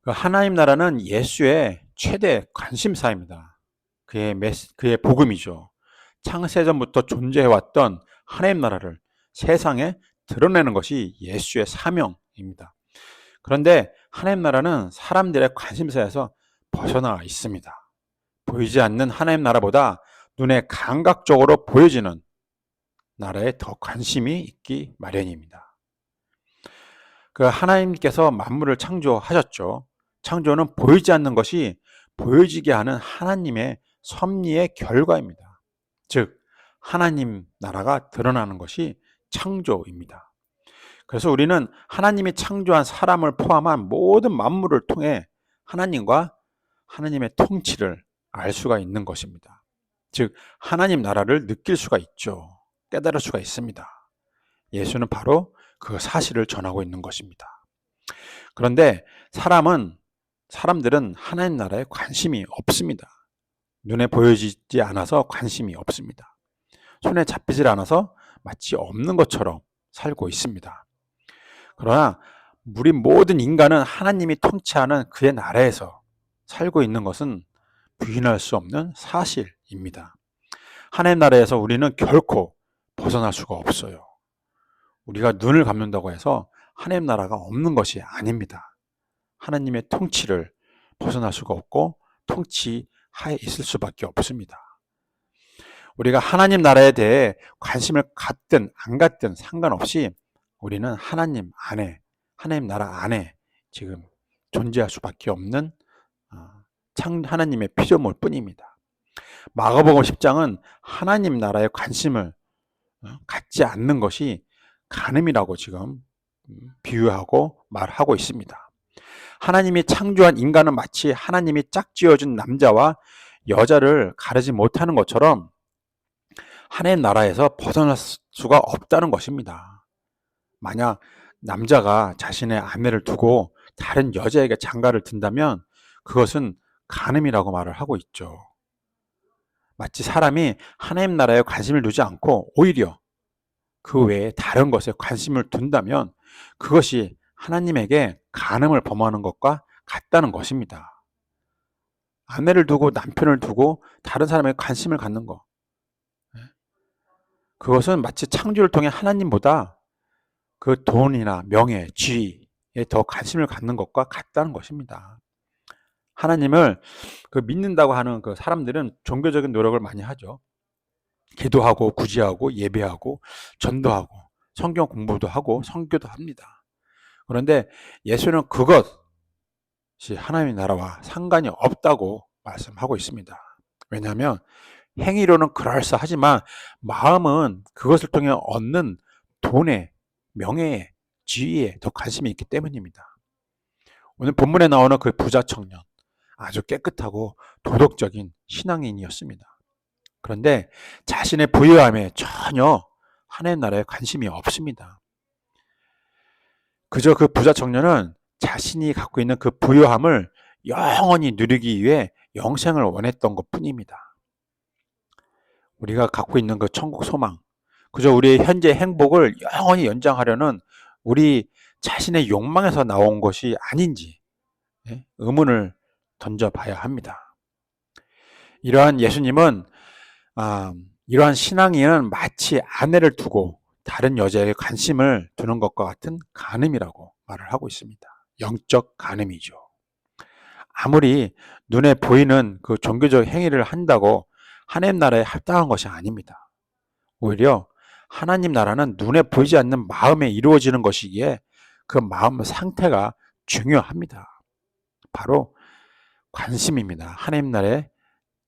그 하나님 나라는 예수의 최대 관심사입니다. 그의 복음이죠. 창세전부터 존재해왔던 하나님 나라를 세상에 드러내는 것이 예수의 사명입니다. 그런데 하나님 나라는 사람들의 관심사에서 벗어나 있습니다. 보이지 않는 하나님 나라보다 눈에 감각적으로 보여지는 나라에 더 관심이 있기 마련입니다. 그 하나님께서 만물을 창조하셨죠. 창조는 보이지 않는 것이 보여지게 하는 하나님의 섭리의 결과입니다. 즉, 하나님 나라가 드러나는 것이 창조입니다. 그래서 우리는 하나님이 창조한 사람을 포함한 모든 만물을 통해 하나님과 하나님의 통치를 알 수가 있는 것입니다. 즉, 하나님 나라를 느낄 수가 있죠. 깨달을 수가 있습니다. 예수는 바로 그 사실을 전하고 있는 것입니다. 그런데 사람들은 하나님 나라에 관심이 없습니다. 눈에 보여지지 않아서 관심이 없습니다. 손에 잡히질 않아서 마치 없는 것처럼 살고 있습니다. 그러나 우리 모든 인간은 하나님이 통치하는 그의 나라에서 살고 있는 것은 부인할 수 없는 사실입니다. 하나님 나라에서 우리는 결코 벗어날 수가 없어요. 우리가 눈을 감는다고 해서 하나님 나라가 없는 것이 아닙니다. 하나님의 통치를 벗어날 수가 없고 통치하에 있을 수밖에 없습니다. 우리가 하나님 나라에 대해 관심을 갖든 안 갖든 상관없이 우리는 하나님 안에, 하나님 나라 안에 지금 존재할 수밖에 없는 하나님의 피조물 뿐입니다. 마가복음 10장은 하나님 나라에 관심을 갖지 않는 것이 간음이라고 지금 비유하고 말하고 있습니다. 하나님이 창조한 인간은 마치 하나님이 짝지어준 남자와 여자를 가르지 못하는 것처럼 하나님 나라에서 벗어날 수가 없다는 것입니다. 만약 남자가 자신의 아내를 두고 다른 여자에게 장가를 든다면 그것은 간음이라고 말을 하고 있죠. 마치 사람이 하나님 나라에 관심을 두지 않고 오히려 그 외에 다른 것에 관심을 둔다면 그것이 하나님에게 간음을 범하는 것과 같다는 것입니다. 아내를 두고 남편을 두고 다른 사람에게 관심을 갖는 것, 그것은 마치 창조를 통해 하나님보다 그 돈이나 명예, 지위에 더 관심을 갖는 것과 같다는 것입니다. 하나님을 믿는다고 하는 그 사람들은 종교적인 노력을 많이 하죠. 기도하고 구제하고 예배하고 전도하고 성경 공부도 하고 선교도 합니다. 그런데 예수는 그것이 하나님의 나라와 상관이 없다고 말씀하고 있습니다. 왜냐하면 행위로는 그럴싸하지만 마음은 그것을 통해 얻는 돈에, 명예에, 지위에 더 관심이 있기 때문입니다. 오늘 본문에 나오는 그 부자 청년, 아주 깨끗하고 도덕적인 신앙인이었습니다. 그런데 자신의 부유함에 전혀 하나님 나라에 관심이 없습니다. 그저 그 부자 청년은 자신이 갖고 있는 그 부유함을 영원히 누리기 위해 영생을 원했던 것 뿐입니다. 우리가 갖고 있는 그 천국 소망, 그저 우리의 현재 행복을 영원히 연장하려는 우리 자신의 욕망에서 나온 것이 아닌지 의문을 던져봐야 합니다. 이러한 예수님은 이러한 신앙인은 마치 아내를 두고 다른 여자에게 관심을 두는 것과 같은 간음이라고 말을 하고 있습니다. 영적 간음이죠. 아무리 눈에 보이는 그 종교적 행위를 한다고 하나님 나라에 합당한 것이 아닙니다. 오히려 하나님 나라는 눈에 보이지 않는 마음에 이루어지는 것이기에 그 마음 상태가 중요합니다. 바로 관심입니다. 하나님 나라에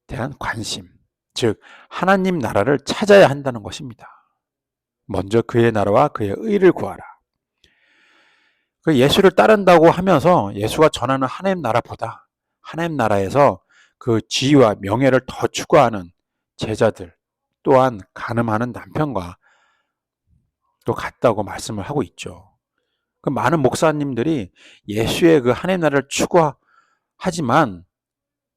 대한 관심. 즉 하나님 나라를 찾아야 한다는 것입니다. 먼저 그의 나라와 그의 의를 구하라. 그 예수를 따른다고 하면서 예수가 전하는 하나님 나라보다 하나님 나라에서 그 지위와 명예를 더 추구하는 제자들 또한 간음하는 남편과 또 같다고 말씀을 하고 있죠. 그 많은 목사님들이 예수의 그 하나님 나라를 추구하지만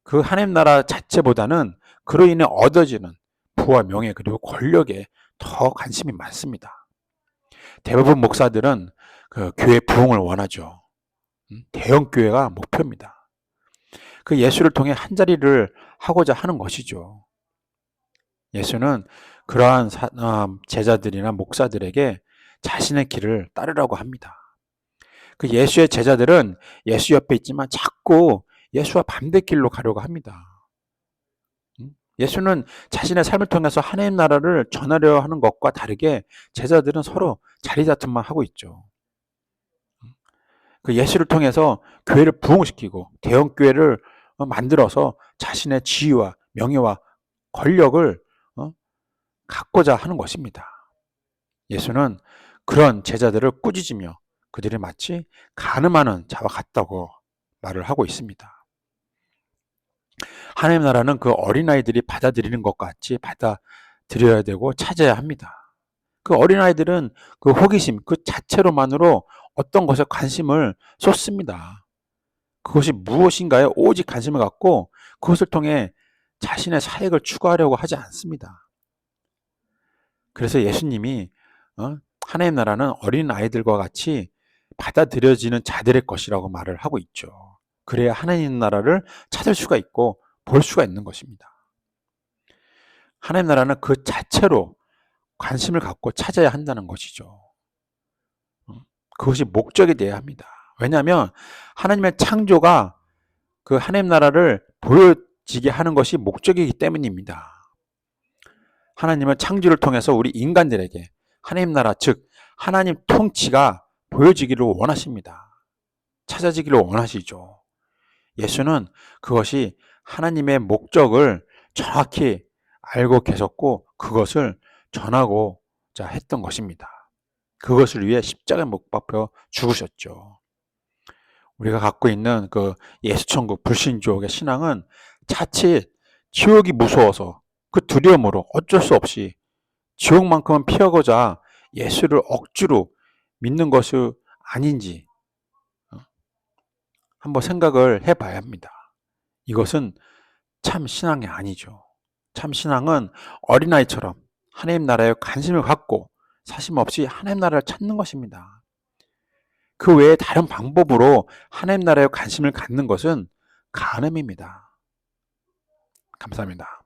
그 하나님 나라 자체보다는 그로 인해 얻어지는 부와 명예 그리고 권력에 더 관심이 많습니다. 대부분 목사들은 그 교회 부흥을 원하죠. 대형 교회가 목표입니다. 그 예수를 통해 한자리를 하고자 하는 것이죠. 예수는 그러한 제자들이나 목사들에게 자신의 길을 따르라고 합니다. 그 예수의 제자들은 예수 옆에 있지만 자꾸 예수와 반대길로 가려고 합니다. 예수는 자신의 삶을 통해서 하나님 나라를 전하려 하는 것과 다르게 제자들은 서로 자리다툼만 하고 있죠. 그 예수를 통해서 교회를 부흥시키고 대형 교회를 만들어서 자신의 지위와 명예와 권력을 갖고자 하는 것입니다. 예수는 그런 제자들을 꾸짖으며 그들이 마치 간음하는 자와 같다고 말을 하고 있습니다. 하나님 나라는 그 어린아이들이 받아들이는 것 같이 받아들여야 되고 찾아야 합니다. 그 어린아이들은 그 호기심 그 자체로만으로 어떤 것에 관심을 쏟습니다. 그것이 무엇인가에 오직 관심을 갖고 그것을 통해 자신의 사익을 추구하려고 하지 않습니다. 그래서 예수님이 하나님 나라는 어린아이들과 같이 받아들여지는 자들의 것이라고 말을 하고 있죠. 그래야 하나님 나라를 찾을 수가 있고 볼 수가 있는 것입니다. 하나님 나라는 그 자체로 관심을 갖고 찾아야 한다는 것이죠. 그것이 목적이 되어야 합니다. 왜냐하면 하나님의 창조가 그 하나님 나라를 보여지게 하는 것이 목적이기 때문입니다. 하나님은 창조를 통해서 우리 인간들에게 하나님 나라 즉 하나님 통치가 보여지기를 원하십니다. 찾아지기를 원하시죠. 예수는 그것이 하나님의 목적을 정확히 알고 계셨고 그것을 전하고자 했던 것입니다. 그것을 위해 십자가에 못 박혀 죽으셨죠. 우리가 갖고 있는 그 예수천국 불신족의 신앙은 자칫 지옥이 무서워서 그 두려움으로 어쩔 수 없이 지옥만큼은 피하고자 예수를 억지로 믿는 것이 아닌지 한번 생각을 해봐야 합니다. 이것은 참 신앙이 아니죠. 참 신앙은 어린아이처럼 하나님 나라에 관심을 갖고 사심 없이 하나님 나라를 찾는 것입니다. 그 외에 다른 방법으로 하나님 나라에 관심을 갖는 것은 간음입니다. 감사합니다.